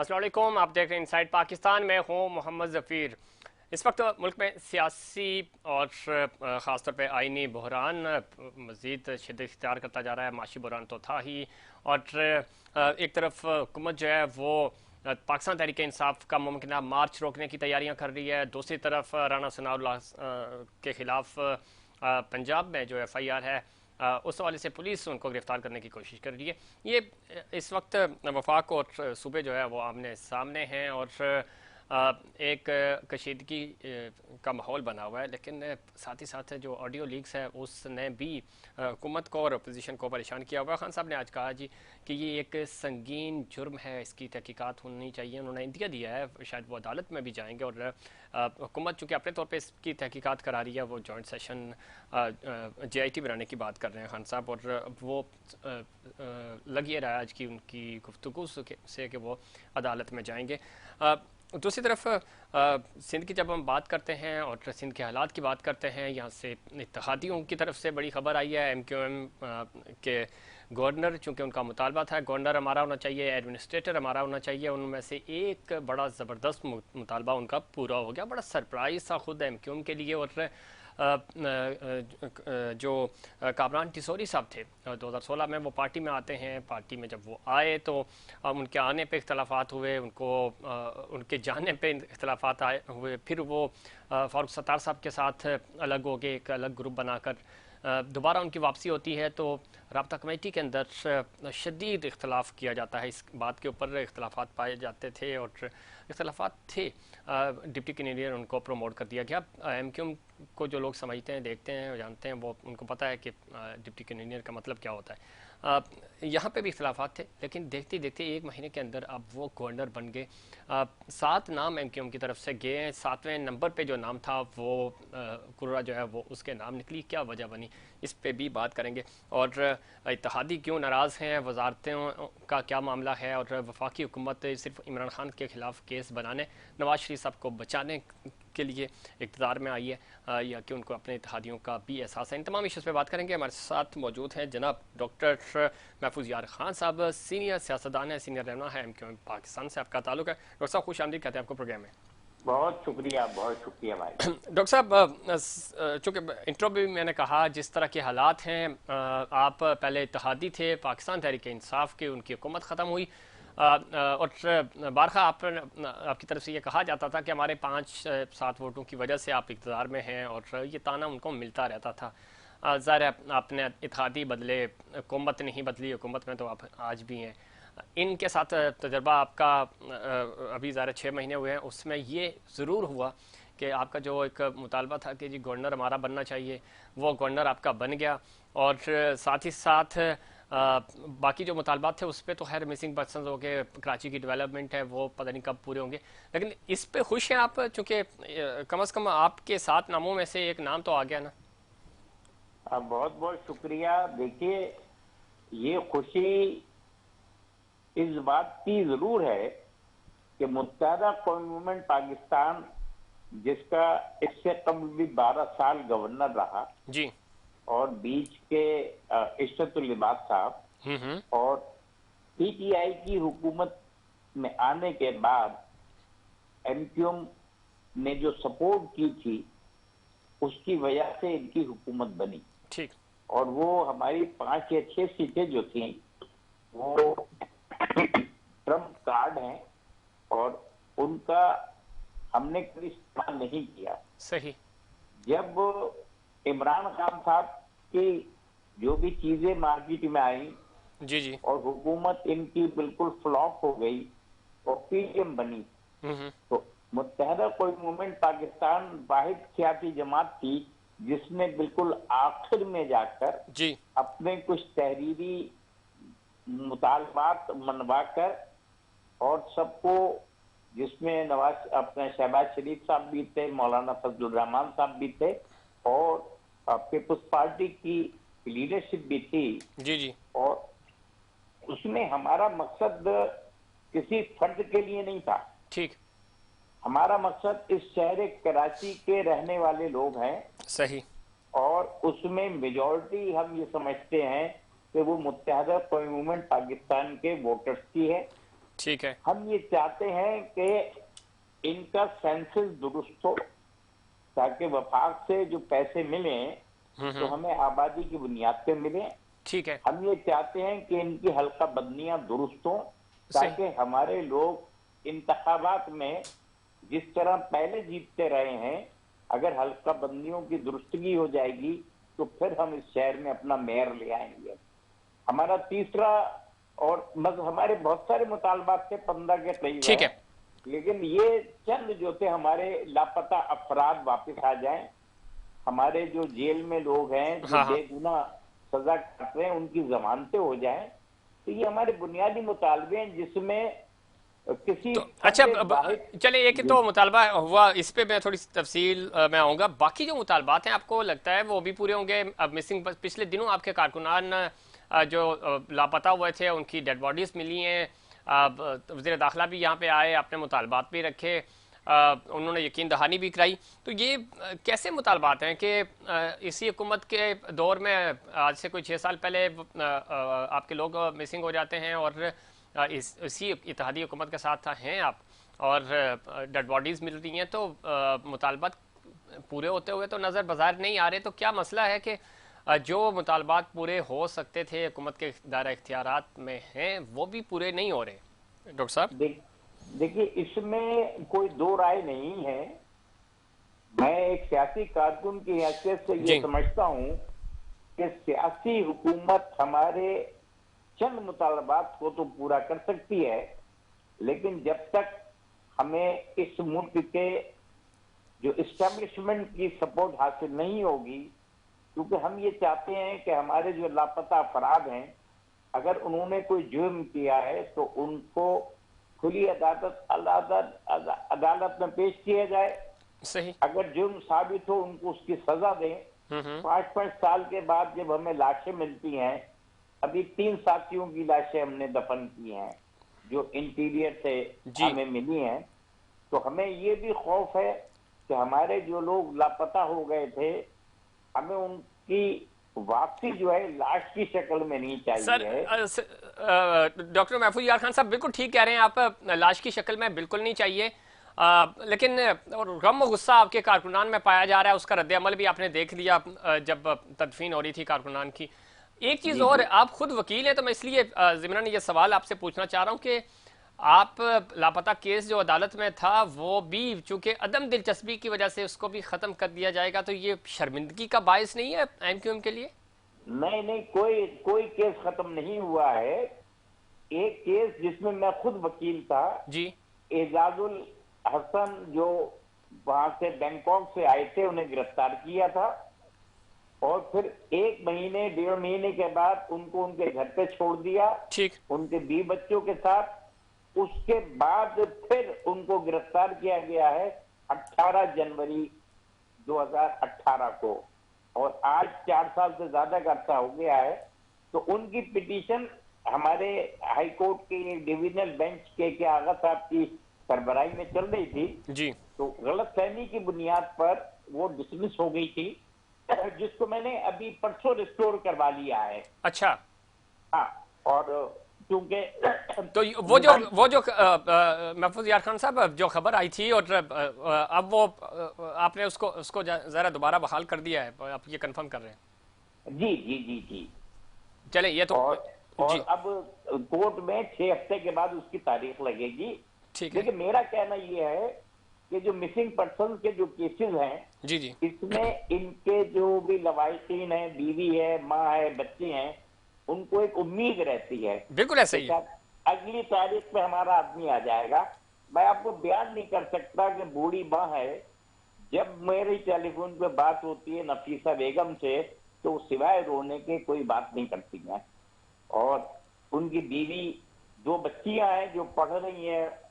अस्सलाम वालेकुम, आप देख रहे हैं इनसाइड पाकिस्तान में हूँ मोहम्मद ज़फ़ीर। इस वक्त मुल्क में सियासी और ख़ासतौर पे आइनी बहरान मज़ीद शिद्दत इख्तियार करता जा रहा है। माशी बहरान तो था ही, और एक तरफ हुकूमत जो है वो पाकिस्तान तहरीक इंसाफ का मुमकिन मार्च रोकने की तैयारियां कर रही है। दूसरी तरफ राना सनाउल्लाह के ख़िलाफ़ पंजाब में जो FIR है, उस हवाले से पुलिस उनको गिरफ्तार करने की कोशिश कर रही है। ये इस वक्त वफाक और सूबे जो है वो आमने सामने हैं, और एक कशीदगी का माहौल बना हुआ है। लेकिन साथ ही साथ जो ऑडियो लीक्स है उसने भी हुकूमत को और अपोजिशन को परेशान किया हुआ। खान साहब ने आज कहा जी कि ये एक संगीन जुर्म है, इसकी तहकीकात होनी चाहिए। उन्होंने इंदिया दिया है, शायद वो अदालत में भी जाएंगे। और हुकूमत चूँकि अपने तौर पर इसकी तहकीकात करा रही है, वो जॉइंट सेशन JIT बनाने की बात कर रहे हैं खान साहब, और वो लग ये रहा है आज की उनकी गुफ्तगू से कि वो अदालत में जाएंगे। दूसरी तरफ सिंध की जब हम बात करते हैं और सिंध के हालात की बात करते हैं, यहाँ से इत्तेहादियों की तरफ से बड़ी खबर आई है। MQM के गवर्नर, चूँकि उनका मुतालबा था गवर्नर हमारा होना चाहिए, एडमिनिस्ट्रेटर हमारा होना चाहिए, उनमें से एक बड़ा ज़बरदस्त मुतालबा उनका पूरा हो गया। बड़ा सरप्राइज़ था खुद MQM के लिए। और जो कामरान टिसोरी साहब थे 2016 में, वो पार्टी में आते हैं। पार्टी में जब वो आए तो उनके आने पे इख्तलाफात हुए, उनको उनके जाने पे इख्तलाफात हुए। फिर वो फारूक सत्तार साहब के साथ अलग हो गए, एक अलग ग्रुप बनाकर दोबारा उनकी वापसी होती है। तो राब्ता कमेटी के अंदर शदीद इख्तलाफ किया जाता है, इस बात के ऊपर इख्तलाफात पाए जाते थे और इख्तलाफात थे। डिप्टी कन्वीनर उनको प्रमोट कर दिया गया। MQM को जो लोग समझते हैं, देखते हैं, जानते हैं, वो उनको पता है कि डिप्टी कन्वीनर का मतलब क्या होता है। यहाँ पे भी इख्तलाफात थे, लेकिन देखते देखते 1 महीने के अंदर अब वो गवर्नर बन गए। 7 नाम MQM की तरफ से गए हैं। 7वें नंबर पे जो नाम था वो कुर्रा जो है वो उसके नाम निकली। क्या वजह बनी, इस पे भी बात करेंगे। और इत्तेहादी क्यों नाराज़ हैं, वजारतों का क्या मामला है, और वफाकी हुकूमत सिर्फ इमरान खान के ख़िलाफ़ केस बनाने, नवाज शरीफ साहब को बचाने के लिए इक़्तिदार में आई है, या कि उनको अपने इत्तेहादियों का भी एहसास है। इन तमाम इश्यूज़ पे बात करेंगे। हमारे साथ मौजूद हैं जनाब डॉक्टर महफूज यार खान साहब, सीनियर सियासतदान है, सीनियर रहनुमा है MQM पाकिस्तान से आपका ताल्लुक है। डॉक्टर साहब खुश आमदीद कहते हैं आपको प्रोग्राम में। बहुत शुक्रिया, बहुत शुक्रिया भाई। डॉक्टर साहब, चूँकि इंट्रो भी मैंने कहा जिस तरह के हालात हैं, आप पहले इत्तेहादी थे पाकिस्तान तहरीक इंसाफ के, उनकी हुकूमत ख़त्म हुई, और बारहा आपकी तरफ से ये कहा जाता था कि हमारे 5-7 वोटों की वजह से आप इक़्तिदार में हैं, और ये ताना उनको मिलता रहता था। ज़ाहिर है आपने इत्तेहादी बदले, हुकूमत नहीं बदली, हुकूमत में तो आप आज भी हैं। इनके साथ तजर्बा आपका अभी ज़ाहिर 6 महीने हुए हैं, उसमें ये ज़रूर हुआ कि आपका जो एक मुतालबा था कि जी गवर्नर हमारा बनना चाहिए, वो गवर्नर आपका बन गया। और साथ ही साथ बाकी जो मुतालबात थे उस पर तो खैर मिसिंग पर्सन हो गए, कराची की डेवलपमेंट है वो पता नहीं कब पूरे होंगे। लेकिन इस पे खुश हैं आप, चूँकि कम अज़ कम आपके 7 नामों में से एक नाम तो आ गया ना। बहुत बहुत शुक्रिया। देखिए, ये खुशी इस बात की जरूर है कि मुत्तहदा कौम मूवमेंट पाकिस्तान, जिसका इससे कबल भी 12 साल गवर्नर रहा, जी। और बीच के इश्रतुल लिबास साहब, और PTI की हुकूमत में आने के बाद MQM ने जो सपोर्ट की थी उसकी वजह से इनकी हुकूमत बनी। ठीक। और वो हमारी 5 या 6 सीटें जो थी वो ट्रम्प कार्ड हैं, और उनका हमने कभी इस्तेमाल नहीं किया। सही। जब इमरान खान साहब की जो भी चीजें मार्केट में आई जी जी। और हुकूमत इनकी बिल्कुल फ्लॉप हो गई और PM बनी, तो मुत्तहदा कौम मूवमेंट पाकिस्तान वाहिद सियासी जमात थी जिसने बिल्कुल आखिर में जाकर जी अपने कुछ तहरीरी मुतालबात मनवाकर, और सबको, जिसमें नवाज अपने शहबाज शरीफ साहब भी थे, मौलाना फजलुर रहमान साहब भी थे, और पीपुल्स पार्टी की लीडरशिप भी थी। जी जी। और उसमें हमारा मकसद किसी फर्द के लिए नहीं था। ठीक। हमारा मकसद इस शहर कराची के रहने वाले लोग हैं, सही। और उसमें मेजॉरिटी हम ये समझते हैं कि वो मुत्तहदा कौम मूवमेंट पाकिस्तान के वोटर्स की है। ठीक है। हम ये चाहते हैं कि इनका सेंसस दुरुस्त हो, ताकि वफाक से जो पैसे मिले तो हमें आबादी की बुनियाद पे मिले। ठीक है। हम ये चाहते हैं कि इनकी हल्का बंदियां दुरुस्त हों, सही। ताकि हमारे लोग इंतखाबात में जिस तरह पहले जीतते रहे हैं, अगर हल्का बंदियों की दुरुस्तगी हो जाएगी तो फिर हम इस शहर में अपना मेयर ले आएंगे। हमारा तीसरा, और हमारे बहुत सारे मुतालबात थे, 15 के करीब ठीक है, है। लेकिन ये चंद जो थे, हमारे लापता अफराद वापस आ जाएं, हमारे जो जेल में लोग हैं जो हाँ हाँ। बेगुनाह सजा काट रहे हैं उनकी जमानतें हो जाएं। तो ये हमारे बुनियादी मुतालबे हैं जिसमें किसी तो अच्छा, फर्द वाहिद। चलिए, एक तो मुतालबा हुआ, इस पे मैं थोड़ी सी तफसील में आऊँगा। बाकी जो मुतालबात हैं आपको लगता है वो भी पूरे होंगे? अब मिसिंग, पिछले दिनों आपके कारकुनान जो लापता हुए थे उनकी डेड बॉडीज मिली हैं, वज़ीर दाखिला भी यहाँ पे आए, अपने मुतालबात भी रखे, उन्होंने यकीन दहानी भी कराई। तो ये कैसे मुतालबात हैं कि इसी हुकूमत के दौर में आज से कोई 6 साल पहले आपके लोग मिसिंग हो जाते हैं और इसी इत्तेहादी हुकूमत के साथ हैं आप, और डेड बॉडीज़ मिल रही हैं, तो मुतालबात पूरे होते हुए तो नज़र बाजार नहीं आ रहे। तो क्या मसला है कि जो मुतालबात पूरे हो सकते थे हुकूमत के दायरा इख्तियारात में हैं वो भी पूरे नहीं हो रहे? डॉक्टर साहब देखिए, इसमें कोई दो राय नहीं है। मैं एक सियासी कारकुन की हैसियत से ये जी। समझता हूं कि सियासी हुकूमत हमारे चंद मुतालबात को तो पूरा कर सकती है, लेकिन जब तक हमें इस मुल्क के जो इस्टेब्लिशमेंट की सपोर्ट हासिल नहीं होगी, क्योंकि हम ये चाहते हैं कि हमारे जो लापता अफराद हैं, अगर उन्होंने कोई जुर्म किया है तो उनको खुली अदालत में पेश किया जाए। सही। अगर जुर्म साबित हो उनको उसकी सजा दें। 5-5 साल के बाद जब हमें लाशें मिलती हैं, अभी 3 साथियों की लाशें हमने दफन की हैं जो इंटीरियर से जी। हमें मिली हैं, तो हमें ये भी खौफ है कि हमारे जो लोग लापता हो गए थे, हमें उनकी वापसी जो है लाश की शक्ल में नहीं सर, चाहिए। डॉक्टर महफूज यार खान साहब बिल्कुल ठीक कह रहे हैं आप, लाश की शक्ल में बिल्कुल नहीं चाहिए। लेकिन और गम और गुस्सा आपके कारकुनान में पाया जा रहा है, उसका रद्द अमल भी आपने देख लिया जब तदफीन हो रही थी कारकुनान की। एक चीज़ जी और, जी। आप खुद वकील हैं, तो मैं इसलिए ज़िमरन ये सवाल आपसे पूछना चाह रहा हूँ कि आप लापता केस जो अदालत में था वो भी चूंकि अदम दिलचस्पी की वजह से उसको भी ख़त्म कर दिया जाएगा, तो ये शर्मिंदगी का बायस नहीं है एमक्यूएम के लिए? नहीं नहीं, कोई कोई केस खत्म नहीं हुआ है। एक केस जिसमें मैं खुद वकील था, जी। एजाजुल हसन, जो वहां से बैंकॉक से आए थे, उन्हें गिरफ्तार किया था और फिर 1 महीने 1.5 महीने के बाद उनको उनके घर पे छोड़ दिया, ठीक। उनके 20 बच्चों के साथ। उसके बाद फिर उनको गिरफ्तार किया गया है 18 जनवरी 2018 को, और आज 4 साल से ज्यादा का अरसा हो गया है। तो उनकी पिटीशन हमारे हाई कोर्ट के डिविजनल बेंच के आगा साहब की सरबराही में चल रही थी। जी। तो गलतफहमी की बुनियाद पर वो डिसमिस हो गई थी, जिसको मैंने अभी परसों रिस्टोर करवा लिया है। अच्छा। हाँ, और क्योंकि तो वो जो महफूज यार खान साहब, जो खबर आई थी और अब वो आपने उसको उसको जरा दोबारा बहाल कर दिया है, आप ये कंफर्म कर रहे हैं? जी जी जी जी। चले, ये तो और जी। अब कोर्ट में 6 हफ्ते के बाद उसकी तारीख लगेगी। ठीक है। लेकिन मेरा कहना यह है कि जो मिसिंग पर्सन के जो केसेस हैं, जी जी। इसमें इनके जो भी लवाहिकीन है, बीवी है, माँ है, बच्चे हैं, उनको एक उम्मीद रहती है बिल्कुल ऐसा कि ही है। शायद अगली तारीख पे हमारा आदमी आ जाएगा। मैं आपको बयान नहीं कर सकता कि बूढ़ी माँ है, जब मेरी टेलीफोन पे बात होती है नफीसा बेगम से, तो सिवाय रोने के कोई बात नहीं करती हैं। और उनकी बीवी, 2 बच्चियां हैं जो पढ़ रही हैं,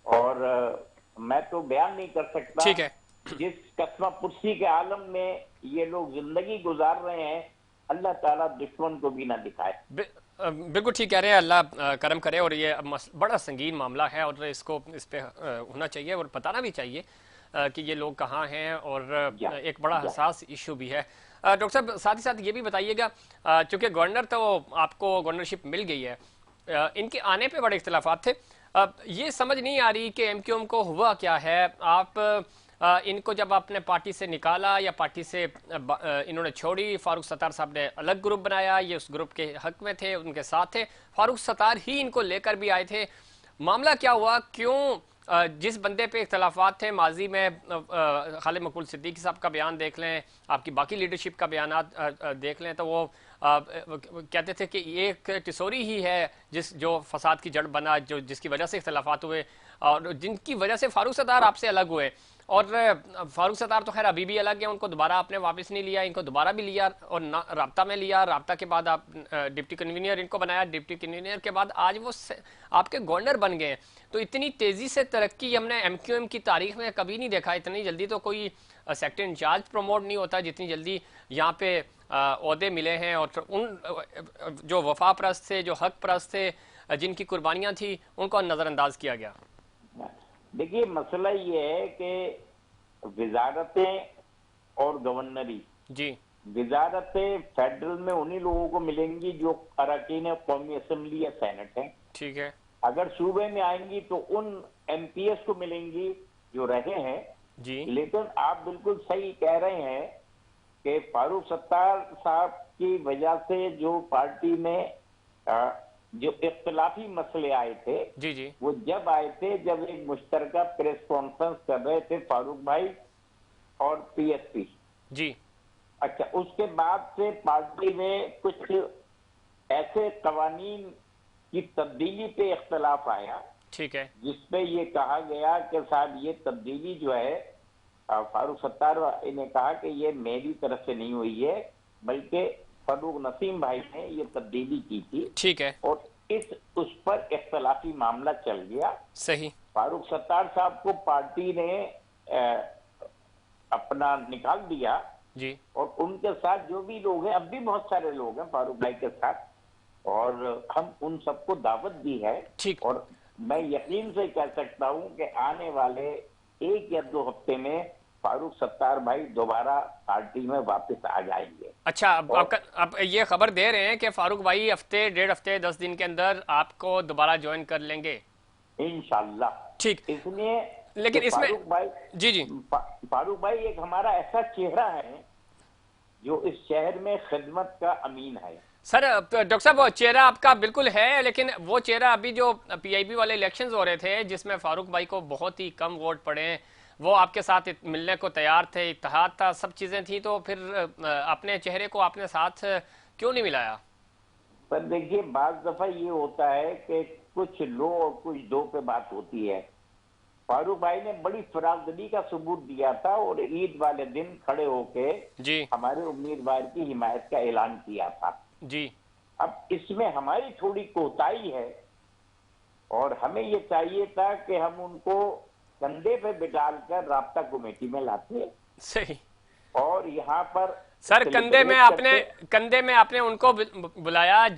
और मैं तो बयान नहीं कर सकता। ठीक है। जिस कस्मा पुरसी के आलम में ये लोग जिंदगी गुजार रहे हैं, अल्लाह ताला दुश्मन को भी ना दिखाए। बिल्कुल ठीक कह रहे हैं, अल्लाह करम करे। और ये बड़ा संगीन मामला है और इसको इस पे होना चाहिए और बताना भी चाहिए कि ये लोग कहाँ हैं, और एक बड़ा हसास इशू भी है। डॉक्टर साहब, साथ ही साथ ये भी बताइएगा, चूंकि गवर्नर तो आपको गवर्नरशिप मिल गई है, इनके आने पे बड़े इख्तिलाफात थे। ये समझ नहीं आ रही कि एमक्यूएम को हुआ क्या है। आप इनको जब आपने पार्टी से निकाला या पार्टी से इन्होंने छोड़ी, फारूक सत्तार साहब ने अलग ग्रुप बनाया, ये उस ग्रुप के हक में थे, उनके साथ थे, फारूक सत्तार ही इनको लेकर भी आए थे। मामला क्या हुआ, क्यों जिस बंदे पे इख्तलाफात थे माजी में, खालिद मकबूल सिद्दीकी साहब का बयान देख लें, आपकी बाकी लीडरशिप का बयान देख लें, तो वो कहते थे कि एक टिसोरी ही है जो फसाद की जड़ बना, जो जिसकी वजह से इख्तलाफात हुए और जिनकी वजह से फारूक सत्तार आपसे अलग हुए। और फारूक सत्तार तो खैर अभी भी अलग है, उनको दोबारा आपने वापस नहीं लिया, इनको दोबारा भी लिया और राब्ता में लिया, राब्ता के बाद आप डिप्टी कन्वीनर इनको बनाया, डिप्टी कन्वीनर के बाद आज वो आपके गवर्नर बन गए। तो इतनी तेज़ी से तरक्की हमने एमक्यूएम की तारीख में कभी नहीं देखा। इतनी जल्दी तो कोई सेक्टर इंचार्ज प्रमोट नहीं होता जितनी जल्दी यहाँ पे ओहदे मिले हैं। और उन जो वफा परस्त थे, जो हक परस्त थे, जिनकी कुर्बानियाँ थी, उनको नज़रअंदाज किया गया। देखिए, मसला ये है कि वजारतें और गवर्नरी जी, वजारतें फेडरल में उन्हीं लोगों को मिलेंगी जो अरकान कौमी असम्बली या सेनेट हैं। ठीक है। अगर सूबे में आएंगी तो उन एमपीएस को मिलेंगी जो रहे हैं। जी, लेकिन आप बिल्कुल सही कह रहे हैं कि फारूक सत्तार साहब की वजह से जो पार्टी में जो इख्तलाफी मसले आए थे, जी, जी, वो जब आए थे जब एक मुश्तरका प्रेस कॉन्फ्रेंस कर रहे थे फारूक भाई और पीएसपी। जी, अच्छा, उसके बाद से पार्टी में कुछ ऐसे कवानीन की तब्दीली पे इख्तलाफ आया, ठीक है, जिसपे ये कहा गया कि साहब ये तब्दीली जो है, फारूक सत्तार ने कहा कि ये मेरी तरफ से नहीं हुई है, बल्कि फरूक नसीम भाई ने ये तब्दीली की थी। ठीक है, और उस पर इख्तलाफी मामला चल गया। सही। फारूक सत्तार साहब को पार्टी ने अपना निकाल दिया जी, और उनके साथ जो भी लोग हैं, अब भी बहुत सारे लोग हैं फारूक भाई के साथ, और हम उन सबको दावत दी है। ठीक। और मैं यकीन से कह सकता हूं कि आने वाले 1 या 2 हफ्ते में फारूक सत्तार भाई दोबारा पार्टी में वापस आ जाएंगे। अच्छा, अब आप ये खबर दे रहे हैं कि फारूक भाई हफ्ते, 1.5 हफ्ते, 10 दिन के अंदर आपको दोबारा ज्वाइन कर लेंगे? इंशाल्लाह। ठीक। इसलिए लेकिन इसमें फारूक भाई, जी, जी, फारूक भाई एक हमारा ऐसा चेहरा है जो इस शहर में खिदमत का अमीन है। सर डॉक्टर साहब, वो चेहरा आपका बिल्कुल है, लेकिन वो चेहरा अभी जो पीआईबी वाले इलेक्शंस हो रहे थे जिसमें फारूक भाई को बहुत ही कम वोट पड़े, वो आपके साथ मिलने को तैयार थे, इत्तेहाद था, सब चीजें थी, तो फिर अपने चेहरे को आपने साथ क्यों नहीं मिलाया? पर देखिए, बाज दफा ये होता है कि कुछ लो और कुछ दो पे बात होती है। फारूक भाई ने बड़ी फरागदली का सबूत दिया था और ईद वाले दिन खड़े होके जी, हमारे उम्मीदवार की हिमायत का ऐलान किया था। जी, अब इसमें हमारी थोड़ी कोताही है और हमें ये चाहिए था कि हम उनको कंधे पे बिठाकर राब्ता कमेटी में लाते सही। और यहाँ पर सर कंधे में आपने उनको बुलाया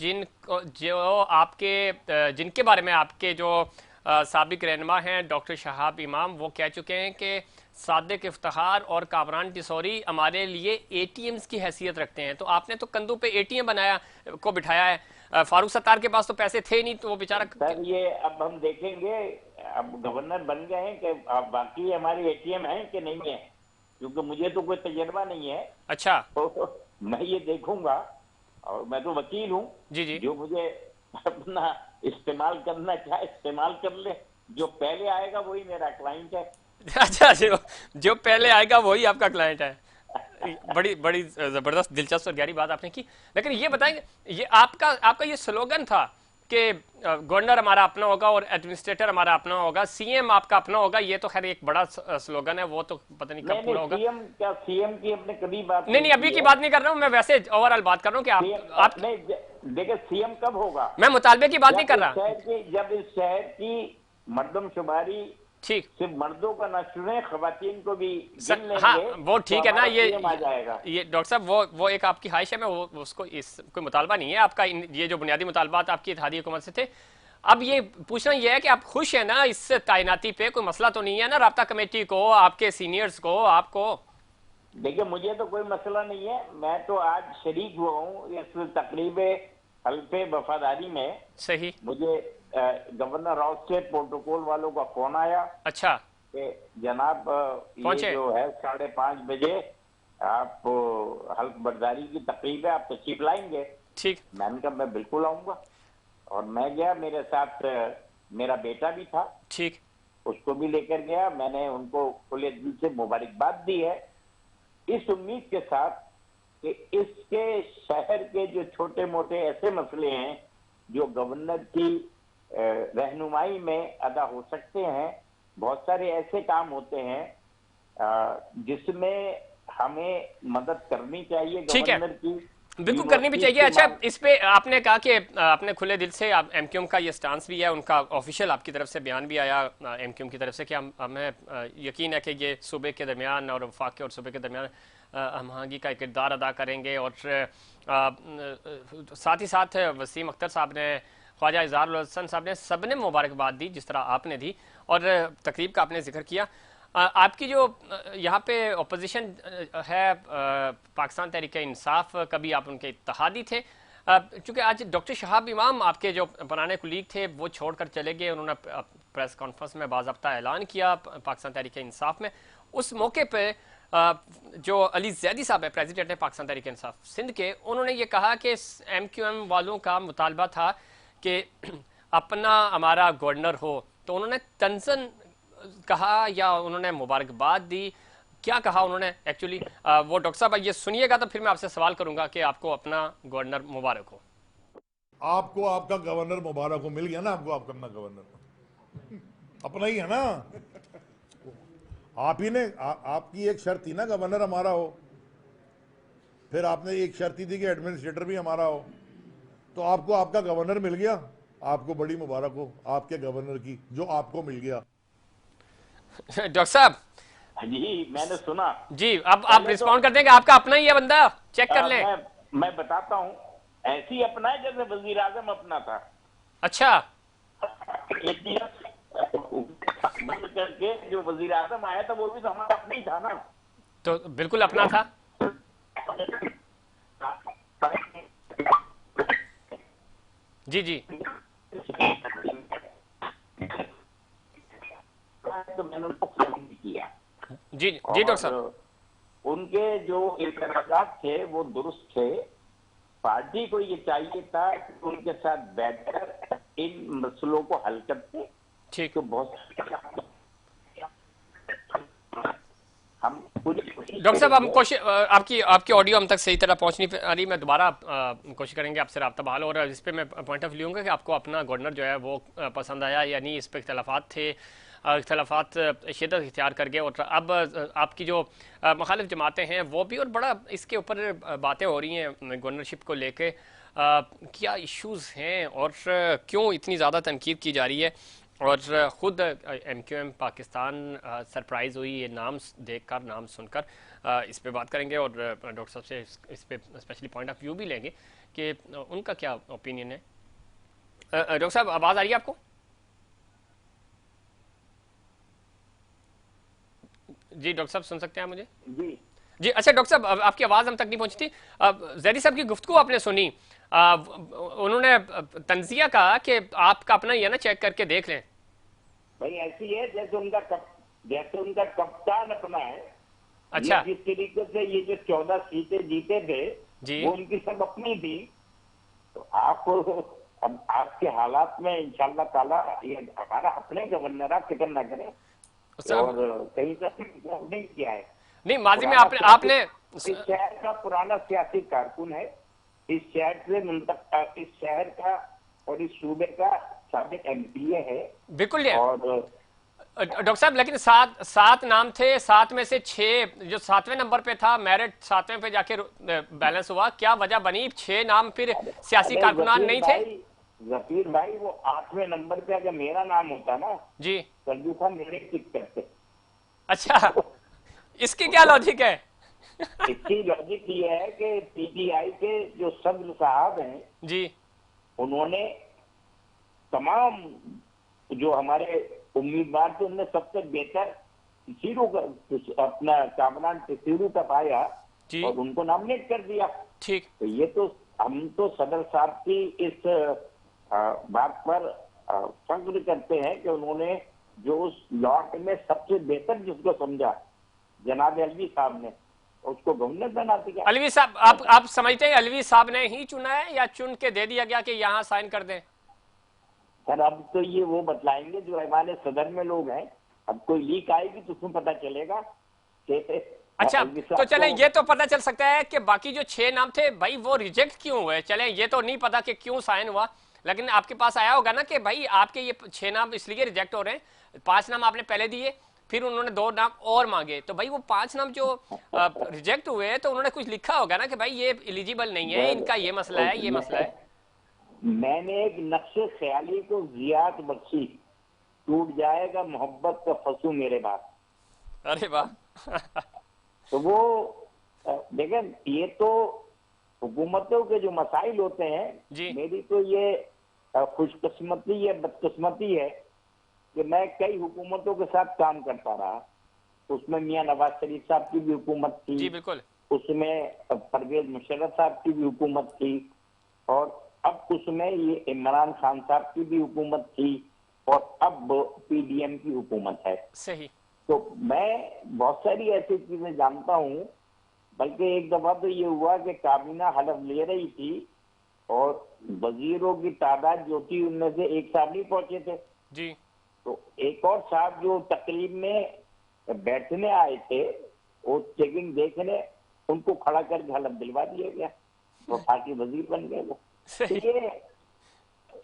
जिनके बारे में आपके जो साबिक रहनुमा हैं डॉक्टर शहाब इमाम, वो कह चुके हैं कि सादिक इफ्तिखार और कामरान टिसोरी हमारे लिए एटीएम्स की हैसियत रखते हैं। तो आपने तो कंधों पे एटीएम को बिठाया है। फारूक सत्तार के पास तो पैसे थे नहीं, तो वो बेचारा। सर ये अब हम देखेंगे, अब गवर्नर बन गए हैं कि अब बाकी हमारे एटीएम हैं कि नहीं है, क्योंकि मुझे तो कोई तजर्बा नहीं है। अच्छा, तो मैं ये देखूंगा, और मैं तो वकील हूँ। जी, जी, जो मुझे अपना इस्तेमाल करना चाहे इस्तेमाल कर ले, जो पहले आएगा वही मेरा क्लाइंट है। अच्छा, जो पहले आएगा वही आपका क्लाइंट है। बड़ी बड़ी जबरदस्त, दिलचस्प और गहरी बात आपने की। लेकिन ये बताएंगे, ये आपका ये स्लोगन था कि गवर्नर हमारा अपना होगा और एडमिनिस्ट्रेटर हमारा अपना होगा, सीएम आपका अपना होगा, ये तो खैर एक बड़ा स्लोगन है, वो तो पता नहीं कब पूरा होगा। सीएम की अपने कभी बात नहीं, अभी की बात नहीं कर रहा हूँ मैं, वैसे ओवरऑल बात कर रहा हूँ कि आप देखिए सीएम कब होगा, मैं मुतालबे की बात नहीं कर रहा। जब इस शहर की मर्दमशुमारी ठीक, सिर्फ मर्दों का न सुने, खवातीन को भी गिन लेंगे। हाँ, वो ठीक है ना, आ जाएगा। ये डॉक्टर साहब वो एक आपकी ख्वाहिश है, मैं उसको कोई मुतालबा नहीं है आपका, ये जो बुनियादी मुतालबात आपकी इत्तेहादी हुकूमत से थे। अब ये पूछना ये है कि आप खुश हैं ना इस तैनाती पे? कोई मसला तो नहीं है ना राब्ता कमेटी को, आपके सीनियर्स को, आपको? देखिए, मुझे तो कोई मसला नहीं है, मैं तो आज शरीक हुआ हूँ इस तकरीब हल्फे वफादारी में सही। मुझे गवर्नर हाउस से प्रोटोकॉल वालों का फोन आया अच्छा। कि जनाब ये पहुंचे। जो है 5:30 बजे आप हल्फ बर्दारी की तकरीब है, आप तशरीफ लाएंगे? ठीक। मैंने कहा मैं बिल्कुल आऊंगा, और मैं गया। मेरे साथ मेरा बेटा भी था, ठीक। उसको भी लेकर गया। मैंने उनको खुले दिल से मुबारकबाद दी है, इस उम्मीद के साथ कि इसके शहर के जो छोटे मोटे ऐसे मसले हैं जो गवर्नर की रहनुमाई में अदा हो सकते हैं। बहुत सारे ऐसे काम होते हैं जिसमें हमें मदद करनी चाहिए ठीक है, गवर्नर की, बिल्कुल करनी भी चाहिए। अच्छा, इस पे आपने कहा कि आपने खुले दिल से, आप एमक्यूएम का ये स्टांस भी है, उनका ऑफिशियल आपकी तरफ से बयान भी आया एमक्यूएम की तरफ से कि हमें यकीन है कि ये सूबे के दरमियान और वफाक के और सूबे के दरमियान हमआहंगी का किरदार अदा करेंगे। और साथ ही साथ वसीम अख्तर साहब ने, ख्वाजा इजहारुल हसन साहब ने, सब ने मुबारकबाद दी जिस तरह आपने दी, और तकरीब का आपने जिक्र किया। आपकी जो यहाँ पे अपोजिशन है पाकिस्तान तहरीक इंसाफ, कभी आप उनके इत्तेहादी थे, चूंकि आज डॉक्टर शहाब इमाम आपके जो पुराने कुलीग थे वो छोड़कर चले गए, उन्होंने प्रेस कॉन्फ्रेंस में बाज़ाब्ता ऐलान किया पाकिस्तान तहरीक इंसाफ में। उस मौके पे जो अली जैदी साहब है, प्रेसिडेंट है पाकिस्तान तहरीक इंसाफ सिंध के, उन्होंने ये कहा कि एमक्यूएम वालों का मुतालबा था कि अपना हमारा गवर्नर हो, तो उन्होंने तंजन कहा या उन्होंने मुबारकबाद दी, क्या कहा उन्होंने एक्चुअली? वो डॉक्टर साहब ये सुनिएगा तो फिर मैं आपसे सवाल करूंगा कि आपको अपना गवर्नर मुबारक हो। आपको आपका गवर्नर मुबारक हो, मिल गया ना आपको आपका अपना गवर्नर, अपना ही है ना। आप ही ने आपकी एक शर्त थी ना गवर्नर हमारा हो, फिर आपने एक शर्त ही थी कि एडमिनिस्ट्रेटर भी हमारा हो, तो आपको आपका गवर्नर मिल गया। आपको बड़ी मुबारक हो आपके गवर्नर की जो आपको मिल गया। डॉक्टर साहब जी, मैंने सुना जी, अब आप रिस्पॉन्ड कर देंगे, आपका अपना ही है बंदा, चेक कर लें। मैं बताता हूँ, ऐसी अपना है जैसे वजीर आजम अपना था। अच्छा। बंद करके जो वजीर आजम आया था वो भी तो हमारा अपना ही था ना। तो बिल्कुल अपना था। जी जी। तो मैंने उनको फोन किया। जी जी डॉक्टर साहब, उनके जो इतराज़ात थे वो दुरुस्त थे। पार्टी को ये चाहिए था कि उनके साथ बैठकर इन मसलों को हल करते। ठीक। तो बहुत हम डॉक्टर साहब, हम कोशिश, आपकी ऑडियो हम तक सही तरह पहुंच नहीं आ रही, मैं दोबारा कोशिश करेंगे आपसे रब्ता बहाल। और इस पे मैं पॉइंट ऑफ व्यू लूँगा कि आपको अपना गवर्नर जो है वो पसंद आया या नहीं, इस पर इख्तलाफात थे, इख्तलाफात शिद्दत इख्तियार कर गए। और अब आपकी जो मुखालिफ जमातें हैं वो भी, और बड़ा इसके ऊपर बातें हो रही हैं गवर्नरशिप को लेके, क्या इश्यूज़ हैं और क्यों इतनी ज़्यादा तनकीद की जा रही है। और ख़ुद एमक्यूएम पाकिस्तान सरप्राइज़ हुई ये नाम देखकर, नाम सुनकर। इस पे बात करेंगे और डॉक्टर साहब से इस पे स्पेशली पॉइंट ऑफ व्यू भी लेंगे कि उनका क्या ओपिनियन है। डॉक्टर साहब, आवाज़ आ रही है आपको? जी डॉक्टर साहब, सुन सकते हैं मुझे? जी जी। अच्छा डॉक्टर साहब, आपकी आवाज़ हम तक नहीं पहुंची थी। जैदी साहब की गुफ्तगू आपने सुनी, उन्होंने तंजिया कहा कि आपका अपना ही है ना, चेक करके देख लें। भाई ऐसी है जैसे उनका कप्तान अपना है। अच्छा। जिस तरीके से ये जो 14 सीटें जीते थे जी, वो उनकी सब अपनी थी। तो आप अब आपके हालात में इंशाल्लाह ताला ये हमारा अपने गवर्नर, आप फिक्र ना करें। और कहीं का नहीं किया है। नहीं, माजी में आपने इस शहर का पुराना सियासी कारकुन है, इस शहर से इस शहर का और इस सूबे का साबिक एमपीए है। बिल्कुल है। और डॉक्टर साहब, लेकिन सात नाम थे, 7 में से 6 जो 7वें नंबर पे था, मेरिट 7वें पे जाके बैलेंस हुआ, क्या वजह बनी? 6 नाम फिर सियासी कारकुनान नहीं थे? जफीर भाई, वो 8वें नंबर पे अगर मेरा नाम होता ना जी, सरजू खान मेरे टिक करते। अच्छा, इसकी क्या लॉजिक है? इसकी लॉजिक ये है कि पीटीआई के जो सदर साहब हैं जी, उन्होंने तमाम जो हमारे उम्मीदवार थे उनमें सबसे बेहतर सीरू का अपना कामरान सीरू का पाया जी, और उनको नॉमिनेट कर दिया। ठीक। तो ये तो हम तो सदर साहब की इस बात पर फख्र करते हैं कि उन्होंने जो उस लॉट में सबसे बेहतर जिसको समझा जनाब अलवी साहब ने, उसको गवर्नर बना दिया। अलवी साहब, आप समझते हैं अलवी साहब ने ही चुना है या चुन के दे दिया गया कि यहाँ साइन कर दें? सर अब तो ये वो बतलाएंगे जो हमारे सदन में लोग हैं। अब कोई लीक आएगी तो उसमें पता चलेगा कि अच्छा, तो चले ये तो पता चल सकता है कि बाकी जो 6 नाम थे भाई वो रिजेक्ट क्यों हुए। चले ये तो नहीं पता कि क्यों साइन हुआ, लेकिन आपके पास आया होगा ना कि भाई आपके ये 6 नाम इसलिए रिजेक्ट हो रहे हैं, 5 नाम आपने पहले दिए, फिर उन्होंने 2 नाम और मांगे, तो भाई वो 5 नाम जो रिजेक्ट हुए तो उन्होंने कुछ लिखा होगा ना कि भाई ये एलिजिबल नहीं है, इनका ये मसला है, ये मसला है। मैंने एक नक्शे ख्याली को जियात बख्शी, टूट जाएगा मोहब्बत का फंसू मेरे बात। अरे वाह। तो वो देखें, ये तो हुकूमतों के जो मसाइल होते हैं, मेरी तो ये खुशकिस्मती है बदकिस्मती है कि मैं कई हुकूमतों के साथ काम करता रहा। उसमें मियां नवाज शरीफ साहब की भी हुकूमत थी, जी बिल्कुल, उसमें परवेज मुशर्रफ साहब की भी हुकूमत थी, और अब उसमें ये इमरान खान साहब की भी हुकूमत थी, और अब पीडीएम की हुकूमत है। सही। तो मैं बहुत सारी ऐसी चीजें जानता हूँ। बल्कि एक दफा तो ये हुआ कि काबीना हलफ ले रही थी और वजीरों की तादाद जो थी उनमें से एक साहब नहीं पहुंचे थे जी। तो एक और साहब जो तकरीब में बैठने आए थे, वो चेकिंग देखने, उनको खड़ा करके हलफ दिलवा दिया गया, वो पार्टी वजीर बन गए। वो ये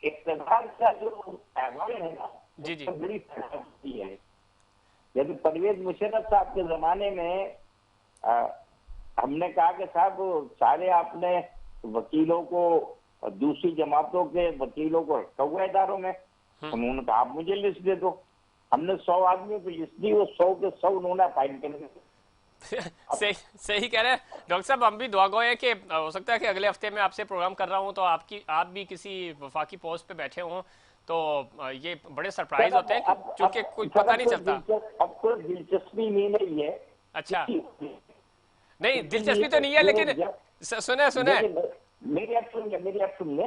इक़्तिदार का जो अहवाल है ना, जी जी, बड़ी खराबी है। जैसे परवेज मुशर्रफ साहब के जमाने में हमने कहा कि साहब सारे आपने वकीलों को, दूसरी जमातों के वकीलों को रखा हुआ इदारों में, उन्होंने कहा आप मुझे लिस्ट दे दो। हमने 100 आदमियों की लिस्ट दी, वो 100 के 100 उन्होंने अपॉइंट कर दिए। सही कह रहे हैं डॉक्टर साहब। हम भी दुआ गो है कि हो सकता है कि अगले हफ्ते में आपसे प्रोग्राम कर रहा हूं तो आप भी किसी वफाकी पोस्ट पे बैठे हों, तो ये बड़े सरप्राइज होते हैं क्योंकि कुछ पता नहीं चलता। अब तो दिलचस्पी नहीं है। अच्छा, नहीं दिलचस्पी तो नहीं है, लेकिन सुने मेरी आप सुन ले।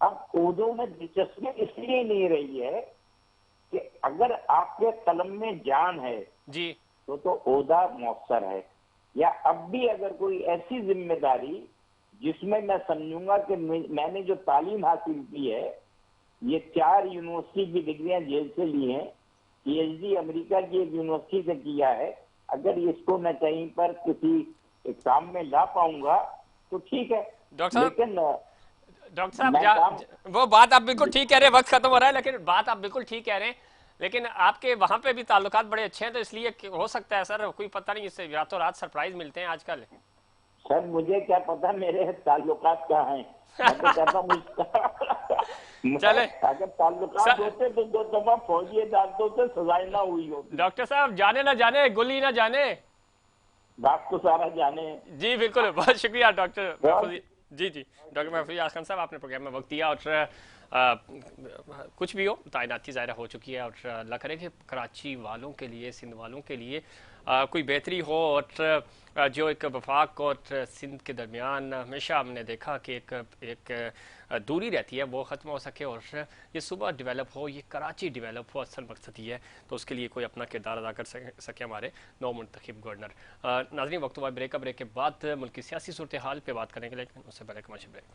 अब ओदों में दिलचस्पी इसलिए नहीं रही है कि अगर आपके कलम में जान है जी तो ओदा मौसर है, या अब भी अगर कोई ऐसी जिम्मेदारी जिसमें मैं समझूंगा कि मैंने जो तालीम हासिल की है, ये 4 यूनिवर्सिटी की डिग्रियां जेल से ली हैं, पीएचडी अमेरिका की एक यूनिवर्सिटी से किया है, अगर इसको मैं कहीं पर किसी काम में ला पाऊंगा तो ठीक है। लेकिन डॉक्टर साहब वो बात आप बिल्कुल ठीक कह रहे हैं, वक्त खत्म हो रहा है, लेकिन बात आप बिल्कुल ठीक कह रहे हैं, लेकिन आपके वहां पे भी ताल्लुकात बड़े अच्छे हैं, तो इसलिए हो सकता है सर कोई पता नहीं, इससे रातों रात सरप्राइज मिलते हैं आजकल। सर मुझे क्या पता मेरे ताल्लुकात कहाँ हैं, मैं तो कहता हूँ चले अगर ताल्लुकात होते तो 2 दफा फौजी अदालत होते, सजाएं ना हुई होती। डॉक्टर साहब जाने ना जाने, गुली ना जाने, बात तो सारा जाने। जी बिल्कुल, बहुत शुक्रिया डॉक्टर महफूज जी। डॉक्टर महफूज यार खान साहब, आपने प्रोग्राम में वक्त दिया, और कुछ भी हो तैनाती ज़ाहिर हो चुकी है, और अल्लाह करे कि कराची वालों के लिए, सिंध वालों के लिए कोई बेहतरी हो, और जो एक वफाक और सिंध के दरमियान हमेशा हमने देखा कि एक दूरी रहती है वो ख़त्म हो सके, और ये सुबह डेवलप हो, ये कराची डेवलप हो, असल मकसद ये है, तो उसके लिए कोई अपना किरदार अदा कर सके हमारे नौ मुंतखब गवर्नर। नाज़रीन वक्त हुआ ब्रेक के बाद मुल्क की सियासी सूरत हाल पर बात करने के लिए, उससे पहले कमर्शियल ब्रेक।